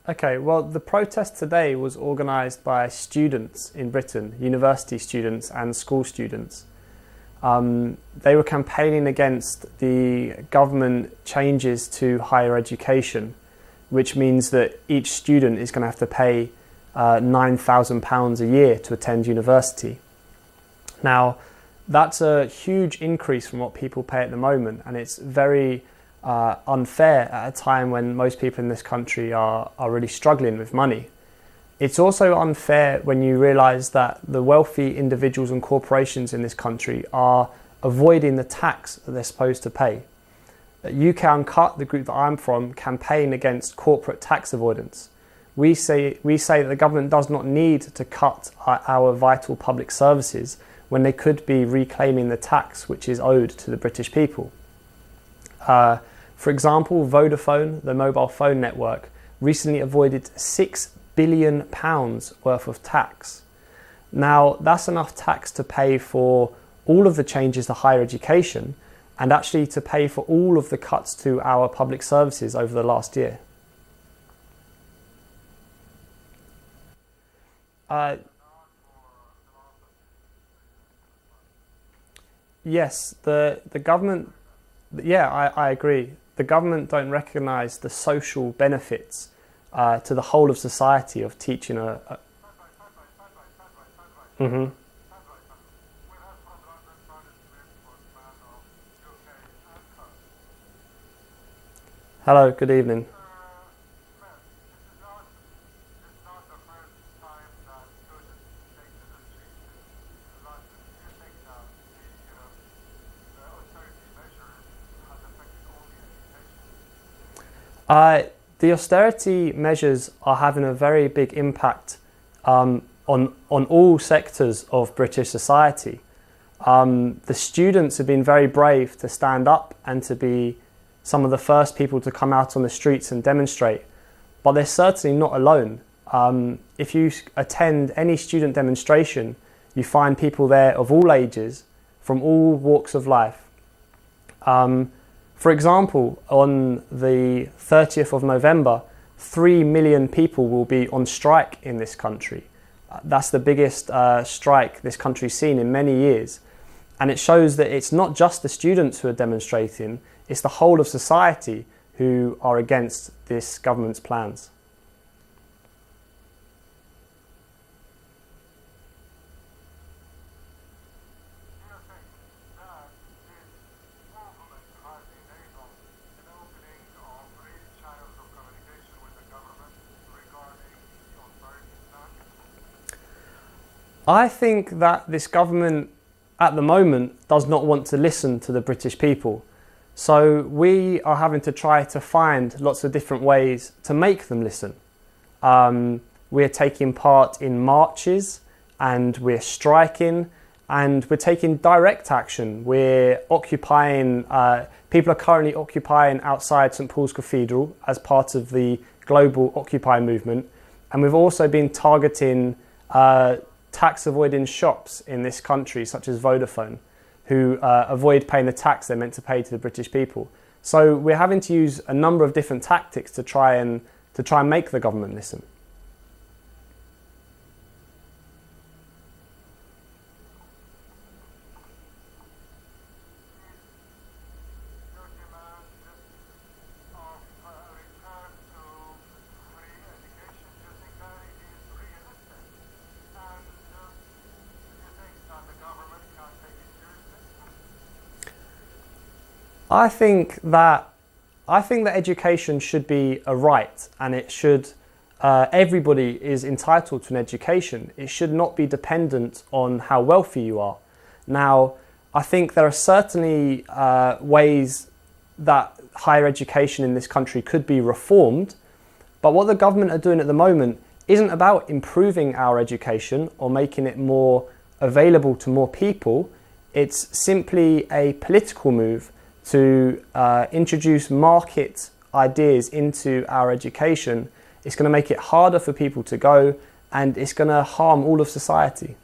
Okay, well, the protest today was organised by students in Britain, university students and school students. They were campaigning against the government changes to higher education, which means that each student is going to have to pay £9,000 a year to attend university. Now, that's a huge increase from what people pay at the moment, and it's very unfair at a time when most people in this country are really struggling with money. It's also unfair when you realise that the wealthy individuals and corporations in this country are avoiding the tax that they're supposed to pay. UK Uncut, the group that I'm from, campaign against corporate tax avoidance. We say that the government does not need to cut our vital public services when they could be reclaiming the tax which is owed to the British people. For example, Vodafone, the mobile phone network, recently avoided £6 billion worth of tax. Now, that's enough tax to pay for all of the changes to higher education and actually to pay for all of the cuts to our public services over the last year. Yes, the government, I agree. The government don't recognise the social benefits to the whole of society of teaching Mhm. Hello, good evening. The austerity measures are having a very big impact on all sectors of British society. The students have been very brave to stand up and to be some of the first people to come out on the streets and demonstrate, but they're certainly not alone. If you attend any student demonstration, you find people there of all ages, from all walks of life. For example, on the 30th of November, 3 million people will be on strike in this country. That's the biggest strike this country's seen in many years. And it shows that it's not just the students who are demonstrating, it's the whole of society who are against this government's plans. I think that this government at the moment does not want to listen to the British people. So we are having to try to find lots of different ways to make them listen. We're taking part in marches and we're striking and we're taking direct action. We're occupying, people are currently occupying outside St Paul's Cathedral as part of the global Occupy movement. And we've also been targeting tax avoiding shops in this country, such as Vodafone, who avoid paying the tax they're meant to pay to the British people. So we're having to use a number of different tactics to try and make the government listen. I think that education should be a right, and it should. Everybody is entitled to an education. It should not be dependent on how wealthy you are. Now, I think there are certainly ways that higher education in this country could be reformed, but what the government are doing at the moment isn't about improving our education or making it more available to more people. It's simply a political move to introduce market ideas into our education. It's going to make it harder for people to go, and it's going to harm all of society.